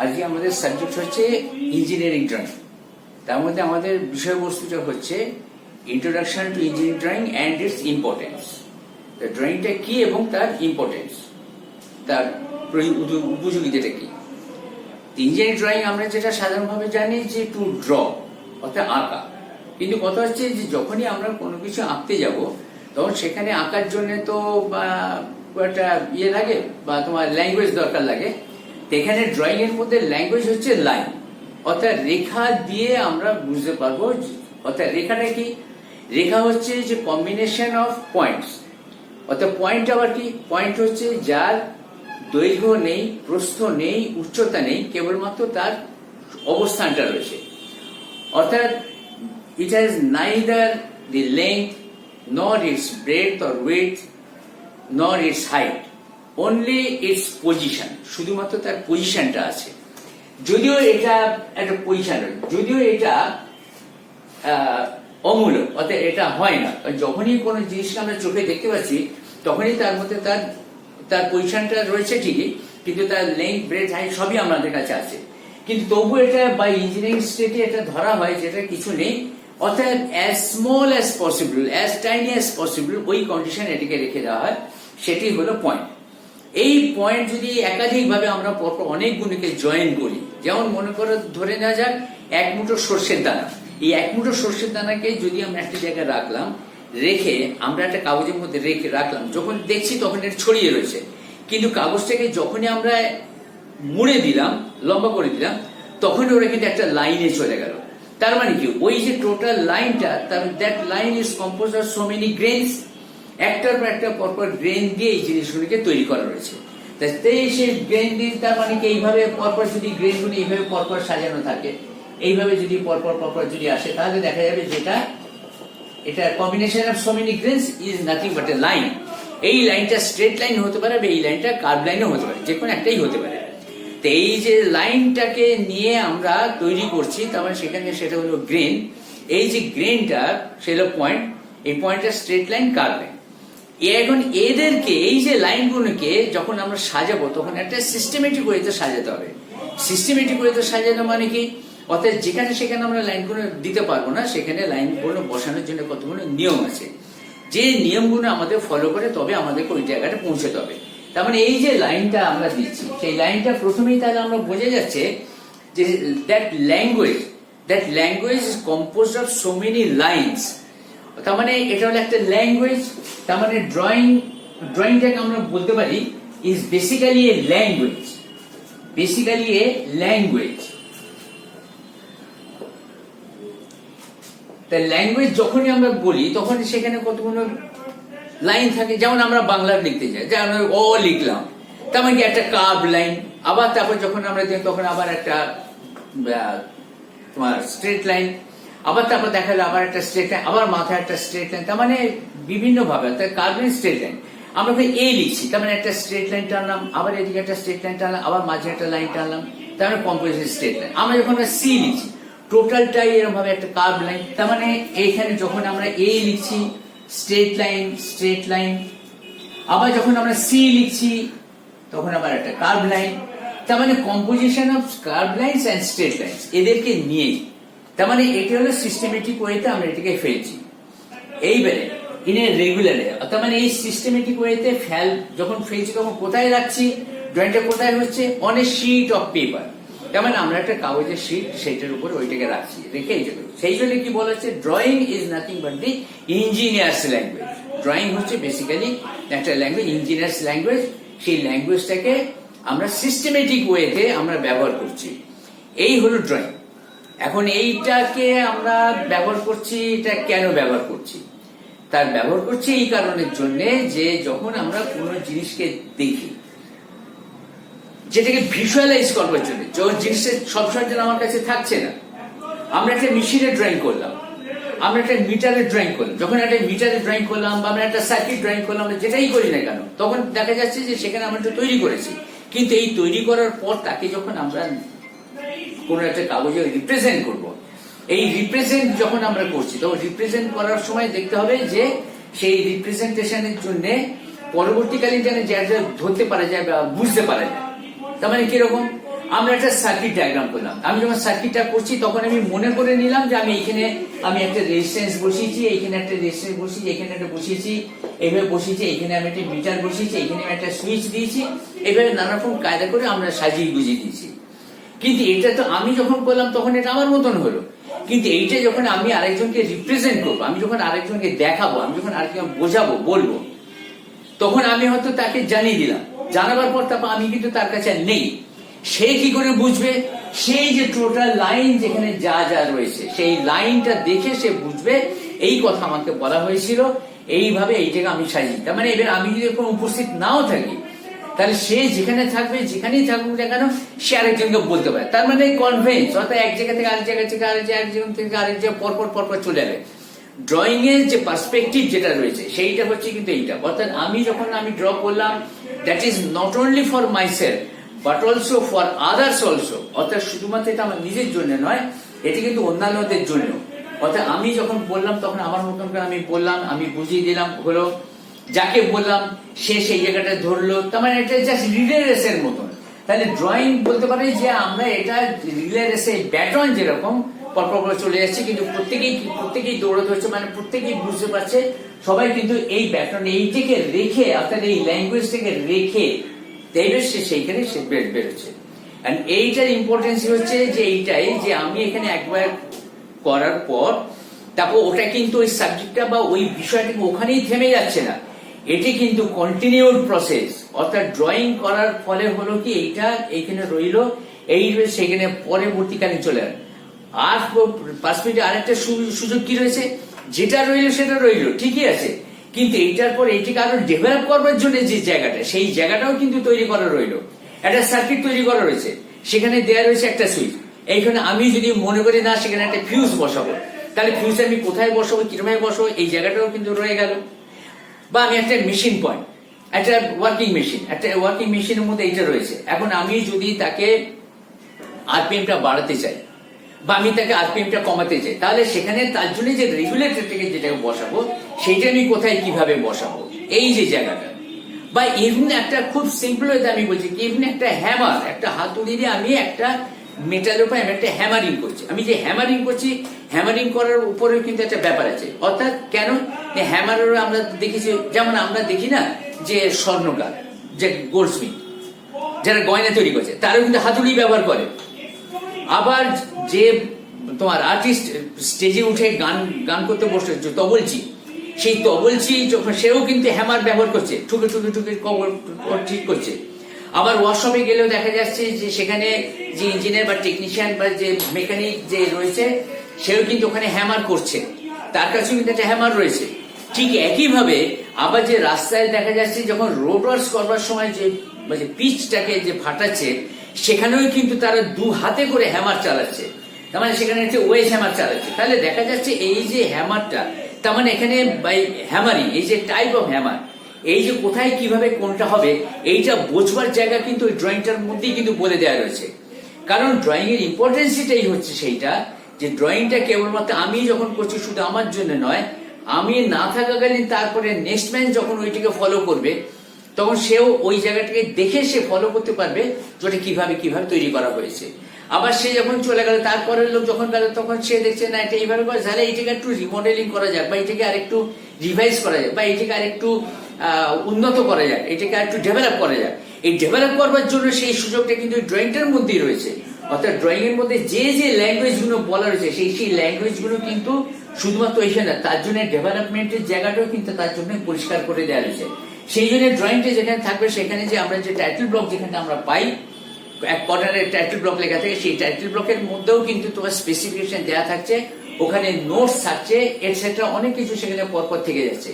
আজকে আমাদের সাবজেক্ট হচ্ছে ইঞ্জিনিয়ারিং ড্রয়িং। তার মধ্যে আমাদের বিষয়বস্তুটা হচ্ছে introduction to engineering drawing and its importance. ড্রয়িংটা কি এবং তার ইম্পর্টেন্স, তার উপযোগিতাটা কি। ইঞ্জিনিয়ারিং ড্রয়িং আমরা যেটা সাধারণভাবে জানি যে টু ড্র অর্থাৎ আঁকা, কিন্তু কথা হচ্ছে যে যখনই আমরা কোনো কিছু আঁকতে যাব তখন সেখানে আঁকার জন্য তো একটা ইয়ে লাগে বা তোমার ল্যাঙ্গুয়েজ দরকার লাগে। এখানে ড্রয়িং এর মধ্যে ল্যাঙ্গুয়েজ হচ্ছে লাইন, অর্থাৎ রেখা দিয়ে আমরা বুঝতে পারবো। অর্থাৎ রেখাটা কি? রেখা হচ্ছে যে কম্বিনেশন অফ পয়েন্টস। অর্থাৎ পয়েন্ট আবার কি? পয়েন্ট হচ্ছে যার দৈর্ঘ্য নেই, প্রস্থ নেই, উচ্চতা নেই, কেবলমাত্র তার অবস্থানটা রয়েছে। অর্থাৎ it has neither the length নর ইটস ব্রেডথ অর উইডথ নর it's height, only it's position. শুধুমাত্র তার পজিশনটা আছে। যদিও এটা একটা পজিশন, যদিও এটা অমূলক, অর্থাৎ এটা হয় না। যখনই কোনো জিনিসকে আমরা চোখে দেখতে পাচ্ছি তখনই তার মধ্যে তার পজিশনটা রয়েছে ঠিকই, কিন্তু তার লেন্থ ব্রেডথ হাইট সবই আমাদের কাছে আছে। কিন্তু তবু এটা বাই ইঞ্জিনিয়ারিং স্টেটে এটা ধরা হয় যেটা কিছু নেই। অর্থাৎ as small as possible, as tiny as possible, ওই কন্ডিশন এটিকে রেখে দেওয়া হয়। সেটি হলো পয়েন্ট। এই পয়েন্ট যদি একাধিকভাবে আমরা পরপর অনেকগুলিকে জয়েন করি, যেমন মনে করো ধরে নেওয়া যাক এক মুঠো সর্ষের দানা। এই এক মুঠো সর্ষের দানাকে যদি আমরা একটা জায়গায় রাখলাম, রেখে আমরা একটা কাগজের মধ্যে রেখে রাখলাম, যখন দেখছি তখন এটা ছড়িয়ে রয়েছে। কিন্তু কাগজটাকে যখনই আমরা মুড়ে দিলাম, লম্বা করে দিলাম, তখন ওরা কিন্তু একটা লাইনে চলে গেল। তার মানে কি? ওই যে টোটাল লাইনটা, that line is compose of so many grains. একটার পর একটা পরপর গ্রেন দিয়ে এই জিনিসগুলিকে তৈরি করা রয়েছে। সেই গ্রেন দিয়ে, তার মানে কি এইভাবে পরপর যদি গ্রেনগুলি এইভাবে পরপর সাজানো থাকে, এইভাবে যদি পরপর যদি আসে, তাহলে দেখা যাবে যেটা এটা combination of so many grains is nothing but A line. এই লাইনটা স্ট্রেট লাইন হতে পারে, এই লাইনটা কার্ভ লাইনও হতে পারে, যে কোনো একটাই হতে পারে। তো এই যে লাইনটাকে নিয়ে আমরা তৈরি করছি, তার মানে সেখানে সেটা হলো গ্রেন। এই যে গ্রেনটা সেটা পয়েন্ট, এই পয়েন্টটা স্ট্রেট লাইন, কার্ভ লাইন। এখন এদেরকে, এই যে লাইনগুলোকে যখন আমরা সাজাবো তখন একটা সিস্টেমেটিক ওয়েতে সাজাতে হবে। সিস্টেমেটিক ওয়েতে সাজানো মানে কি? অর্থাৎ যেখানে সেখানে আমরা লাইনগুলো দিতে পারবো না, সেখানে লাইনগুলো বসানোর জন্য কতগুলো নিয়ম আছে, যে নিয়মগুলো আমাদের ফলো করে তবে আমাদেরকে ওই জায়গাটা পৌঁছতে হবে। তার মানে এই যে লাইনটা আমরা দিচ্ছি, সেই লাইনটা প্রথমেই তাহলে আমরা বোঝা যাচ্ছে যে that language is composed of so many lines. তার মানে এটা হলো একটা ল্যাঙ্গুয়েজ। তার মানে ড্রয়িংটাকে আমরা বলতে পারি ইজ বেসিক্যালি এ ল্যাঙ্গুয়েজ। তা ল্যাঙ্গুয়েজ যখনই আমরা বলি তখন সেখানে কতগুলো লাইন থাকে। যেমন আমরা বাংলা লিখতে যাই, যেমন অ লিখলাম, তার মানে একটা কার্ভ লাইন। আবার তারপর যখন আমরা দিই তখন আবার একটা তোমার স্ট্রেট লাইন। আবার তারপর দেখা গেল আবার একটা স্ট্রেট লাইন, আবার মাথায় একটা স্ট্রেট লাইন। তার মানে বিভিন্ন ভাবে কার্ভ লাইন, স্ট্রেট লাইন। আমরা এ লিখছি, তার মানে একটা স্ট্রেট লাইন টানলাম, আবার এদিকে একটা স্ট্রেট লাইন টানলাম, আবার মাঝে একটা লাইন টানলাম, তার মানে কম্পোজিট স্ট্রেট লাইন। আমরা যখন সি লিখছি, টোটালটাই এরকম ভাবে একটা কার্ভ লাইন। তার মানে এইখানে যখন আমরা এ লিখছি, স্ট্রেট লাইন। আবার যখন আমরা সি লিখছি তখন আবার একটা কার্ভ লাইন। তার মানে composition of curve lines and straight lines, এদেরকে নিয়ে, তার মানে এটা হলো সিস্টেমেটিক ওয়েতে আমরা এটাকে ফেলছি। এইবারে ইন এ রেগুলার, তার মানে এই সিস্টেমেটিক ওয়েতে যখন ফেলছি তখন কোথায় রাখছি? ড্রয়িংটা কোথায় হচ্ছে? On a sheet of paper. তার মানে আমরা একটা কাগজের শিট, সেটার উপর ওইটাকে রাখছি, রেখে এই জন্য সেই জন্য কি বলা হচ্ছে, drawing is nothing but the engineers language. Drawing হচ্ছে বেসিক্যালি একটা ল্যাঙ্গুয়েজ, ইঞ্জিনিয়ার্স ল্যাঙ্গুয়েজ। সেই ল্যাঙ্গুয়েজটাকে আমরা সিস্টেমেটিক ওয়েতে আমরা ব্যবহার করছি। এই হলো ড্রয়িং। এখন এইটাকে আমরা ব্যবহার করছি, এটা কেন ব্যবহার করছি? তার ব্যবহার করছি এই কারণের জন্য যে যখন আমরা কোনো জিনিসকে দেখি, যেটাকে ভিজুয়ালাইজ করবার জন্য, যখন জিনিসটা সবসময় যেন আমার কাছে থাকছে না। আমরা একটা মেশিনের ড্রয়িং করলাম, আমরা একটা মিটারের ড্রয়িং করলাম, যখন একটা মিটারের ড্রয়িং করলাম বা আমরা একটা সার্কিট ড্রয়িং করলাম, আমরা যেটাই করি না কেন, তখন দেখা যাচ্ছে যে সেখানে আমরা তৈরি করেছি। কিন্তু এই তৈরি করার পর তাকে যখন আমরা কোন একটা কাগজে রিপ্রেজেন্ট করব, এই রিপ্রেজেন্ট যখন আমরা করছি, তখন রিপ্রেজেন্ট করার সময় দেখতে হবে যে সেই রিপ্রেজেন্টেশনের জন্য পরবর্তীকালীন যেন যা ধরতে পারা যায় বা বুঝতে পারা যায়। তার মানে কিরকম? আমরা একটা সার্কিট ডায়াগ্রাম করলাম। আমি যখন সার্কিটটা করছি তখন আমি মনে করে নিলাম যে আমি এখানে আমি একটা রেজিস্ট্যান্স বসিয়েছি, এখানে একটা রেজিস্ট্যান্স বসিয়েছি, এখানে একটা বসিয়েছি, এইভাবে বসিয়েছি, এখানে আমি একটা মিটার বসিয়েছি, এখানে আমি একটা সুইচ দিয়েছি, এইভাবে নানা রকম কায়দা করে আমরা সাজিয়ে গুজিয়ে দিয়েছি। কিন্তু এটা তো আমি যখন করলাম তখন এটা আমার মতন হলো, কিন্তু এইটা যখন আমি আরেকজনকে রিপ্রেজেন্ট করবো, আমি যখন আরেকজনকে দেখাবো, আমি যখন আরেকজন বোঝাবো, বলবো, তখন আমি হয়তো তাকে জানিয়ে দিলাম, জানাবার পর তারপর আমি কিন্তু তার কাছে নেই। সে কি করে বুঝবে? সেই যে টোটাল লাইন যেখানে যা যা রয়েছে সেই লাইনটা দেখে সে বুঝবে এই কথা আমাকে বলা হয়েছিল, এইভাবে এইটাকে আমি সাজিয়ে। তার মানে এবার আমি যদি কোনো উপস্থিত নাও থাকি, তাহলে সে যেখানে থাকবে, যেখানেই থাকুক না কেন, সে আরেকজনকে বলতে পারে। তার মানে কনভেন্স, অর্থাৎ এক জায়গা থেকে আরেক জায়গা থেকে আরেক জায়গা থেকে আরেক জায়গা পরপর চলে যাবে। ড্রয়িং এর যে পার্সপেক্টিভ যেটা রয়েছে সেইটা হচ্ছে কিন্তু এইটা, অর্থাৎ আমি যখন আমি ড্র করলাম, that is not only for my self but also for others also, অর্থাৎ শুধুমাত্র এটা আমার নিজের জন্য নয়, এটি কিন্তু অন্যান্যদের জন্য। অর্থাৎ আমি যখন বললাম তখন আমার মতন করে আমি বললাম, আমি বুঝিয়ে দিলাম, হলো যাকে বললাম সে সেই জায়গাটা ধরলো। তার মানে এটা জাস্ট রিলে রেসের মতন। তাহলে ড্রয়িং বলতে পারে যে আমরা এটা রিলে রেসে ব্যাটন যেরকম পরপর চলে যাচ্ছে, কিন্তু প্রত্যেকেই দৌড়াতে হচ্ছে, মানে প্রত্যেকেই বুঝতে পারছে, সবাই কিন্তু এই ব্যাটন এইটাকে রেখে, অর্থাৎ এই ল্যাঙ্গুয়েজটাকে রেখে সেইখানে সে বেরোচ্ছে। এইটার ইম্পর্টেন্স হচ্ছে যে এইটাই, যে আমি এখানে একবার করার পর তারপর ওটা কিন্তু ওই সাবজেক্টটা বা ওই বিষয়টা ওখানেই থেমে যাচ্ছে না, এটি কিন্তু কন্টিনিউড প্রসেস। অর্থাৎ ড্রয়িং করার ফলে হলো কি, এইটা এইখানে রইলো, এই সেখানে পরবর্তীকালে চলে আসে। আর পার্সপেক্টিভ আরেকটা সুযোগ কি রয়েছে, যেটা রইলো সেটা রইলো, ঠিকই আছে, কিন্তু এইটার পর এইটিকে আরো ডেভেলপ করবার জন্য যে জায়গাটা, সেই জায়গাটাও কিন্তু তৈরি করা রইলো। একটা সার্কিট তৈরি করা রয়েছে, সেখানে দেওয়া রয়েছে একটা সুইচ। এইখানে আমি যদি মনে করি না সেখানে একটা ফিউজ বসাবো, তাহলে ফিউজ আমি কোথায় বসাবো, কিরকম বসাবো, এই জায়গাটাও কিন্তু রয়ে গেল। বা আমি একটা মেশিন পয়েন্ট, একটা ওয়ার্কিং মেশিনের মধ্যে এইটা রয়েছে। এখন আমি যদি তাকে আরপিএমটা বাড়াতে চাই বা আমি তাকে আরপিএমটা কমাতে চাই, তাহলে সেখানে তার জন্য যে রেগুলেটরটাকে যেটাকে বসাবো, সেইটা আমি কোথায় কিভাবে বসাবো, এই যে জায়গাটা। বা ইভেন একটা খুব সিম্পল ওয়েতে আমি বলছি, ইভেন একটা হ্যামার, একটা হাতুড়ি দিয়ে আমি একটা মেটালের উপর আমি একটা হ্যামারিং করছি। আমি যে হ্যামারিং করছি, হ্যামারিং করার উপরেও কিন্তু একটা ব্যাপার আছে। অর্থাৎ কেন হ্যামারের আমরা দেখেছি, যেমন আমরা দেখি না যে স্বর্ণকার, যে গোল্ডস্মিথ, যারা গয়না তৈরি করছে, তারাও কিন্তু হাতুড়ি ব্যবহার করে। আবার যে তোমার আর্টিস্ট স্টেজে উঠে গান করতে বসে, তবলচি, সেই তবলচি যখন সেও কিন্তু হ্যামার ব্যবহার করছে, ঠুকে কবর ঠিক করছে। আবার ওয়ার্কশপে গেলেও দেখা যাচ্ছে যে সেখানে যে ইঞ্জিনিয়ার বা টেকনিশিয়ান বা যে মেকানিক যে রয়েছে, সেও কিন্তু ওখানে হ্যামার করছে, তার কাছেও কিন্তু একটা হ্যামার রয়েছে। ঠিক একইভাবে আবার যে রাস্তায় দেখা যাচ্ছে যখন রোড ওয়ার্কস করবার সময় যে পিচটাকে যে ফাটাচ্ছে, সেখানেও কিন্তু তারা দু হাতে করে হ্যামার চালাচ্ছে, তার মানে সেখানে একটা ওয়েজ হ্যামার চালাচ্ছে। তাহলে দেখা যাচ্ছে এই যে হ্যামারটা, তার মানে এখানে বাই হ্যামারিং, এই যে টাইপ অফ হ্যামার, এই যে কোথায় কিভাবে কোনটা হবে, এইটা বোঝবার জায়গা কিন্তু ওই ড্রয়িংটার মধ্যেই কিন্তু বলে দেওয়া রয়েছে। কারণ ড্রয়িং এর ইম্পর্টেন্স এটাই হচ্ছে সেইটা, যে ড্রয়িংটা কেবলমাত্র আমি যখন করছি শুধু আমার জন্য নয়, আমি না থাকাকালীন তারপরে নেক্সট ম্যান যখন ওইটিকে ফলো করবে, তখন সেও ওই জায়গাটাকে দেখে সে ফলো করতে পারবে যেটা কিভাবে তৈরি করা হয়েছে। আবার সে যখন চলে গেল, তারপরের লোক যখন গেল, তখন সে দেখছে না এটা এইভাবে করে, তাহলে এইটাকে একটু রিমডেলিং করা যাক, বা এটাকে আরেকটু রিভাইজ করা যাক, বা এটাকে আরেকটু উন্নত করা যায়, এটাকে আরেকটু ডেভেলপ করা যায়। এই ডেভেলপ করবার জন্য সেই সুযোগটা কিন্তু ড্রয়িংটার মধ্যেই রয়েছে। অর্থাৎ ড্রয়িং এর মধ্যে যে ল্যাঙ্গুয়েজ গুলো বলা রয়েছে, সেই ল্যাঙ্গুয়েজ গুলো কিন্তু শুধুমাত্র এখানে না, তার জন্য ডেভেলপমেন্টের জায়গাটাও কিন্তু তার জন্য পরিষ্কার করে দেওয়া রয়েছে। সেই জন্য ড্রয়িংটা যেখানে থাকবে, সেখানে যে আমরা যে টাইটেল ব্লক যেখানে আমরা পাই, এক কর্নারের টাইটেল ব্লক লেখা থাকে, সেই টাইটেল ব্লকের মধ্যেও কিন্তু তোমার স্পেসিফিকেশন দেওয়া থাকছে, ওখানে নোটস থাকছে, এটসেট্রা, অনেক কিছু সেখানে পরপর থেকে যাচ্ছে।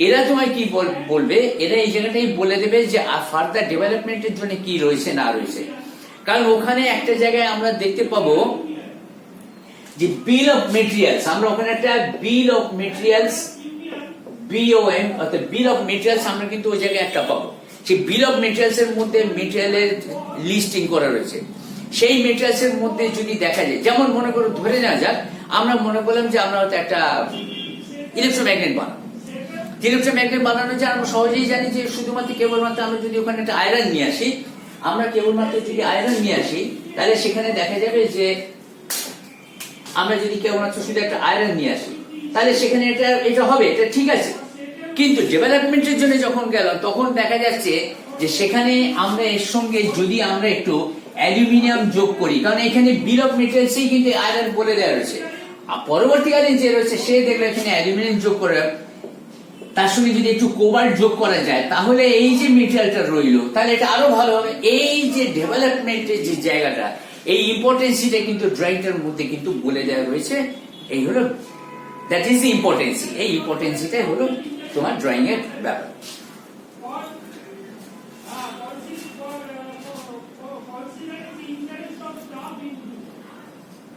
এরা তোমায় কি বলবে, এরা এই জায়গাটাই বলে দেবে যে ফার্দার ডেভেলপমেন্টের জন্য কি রয়েছে না রয়েছে। কারণ ওখানে একটা জায়গায় আমরা দেখতে পাবো যে বিল অফ মেটেরিয়ালস, আমরা ওখানে একটা বিল অফ মেটেরিয়ালস, BOM অর্থাৎ বিল অফ মেটেরিয়ালস আমরা কিন্তু ওই জায়গায় একটা পাবো। সেই বিল অফ মেটেরিয়ালস এর মধ্যে মেটেরিয়ালের লিস্টিং করা রয়েছে। সেই মেটেরিয়ালস এর মধ্যে যদি দেখা যায়, যেমন মনে করো ধরে নেওয়া যাক, আমরা মনে করলাম যে আমরা হয়তো একটা ইলেকট্রোম্যাগনেট বানাবো। ইলেকট্রোম্যাগনেট বানানো যায় আমরা সহজেই জানি যে শুধুমাত্র কেবলমাত্র আমরা যদি ওখানে একটা আয়রন নিয়ে আসি, আমরা কেবলমাত্র যদি আয়রন নিয়ে আসি তাহলে সেখানে দেখা যাবে যে আমরা যদি কেবলমাত্র শুধু একটা আয়রন নিয়ে আসি তাহলে সেখানে এটা হবে, এটা ঠিক আছে। কিন্তু ডেভেলপমেন্টের জন্য যখন গেলাম তখন দেখা যাচ্ছে যে সেখানে আমরা এর সঙ্গে যদি আমরা একটু অ্যালুমিনিয়াম যোগ করি, কারণ এখানে বিল অফ মেটেরিয়ালসেই কিন্তু আয়রন বলে দেওয়া রয়েছে, আর পরবর্তীকালে যে রয়েছে সে দেখবে এখানে অ্যালুমিনিয়াম যোগ করে তার সঙ্গে যদি একটু কোবাল্ট যোগ করা যায় তাহলে এই যে মেটেরিয়ালটা রইলো তাহলে এটা আরো ভালো হবে। এই যে ডেভেলপমেন্টের যে জায়গাটা, এই ইম্পর্টেন্সিটা কিন্তু ড্রয়িংটার মধ্যে কিন্তু বলে দেওয়া রয়েছে। এই হলো দ্যাট ইজ দ্য ইম্পর্টেন্সি, এই ইম্পর্টেন্সিটাই হলো তোমার ড্রয়িং এর ব্যাপার।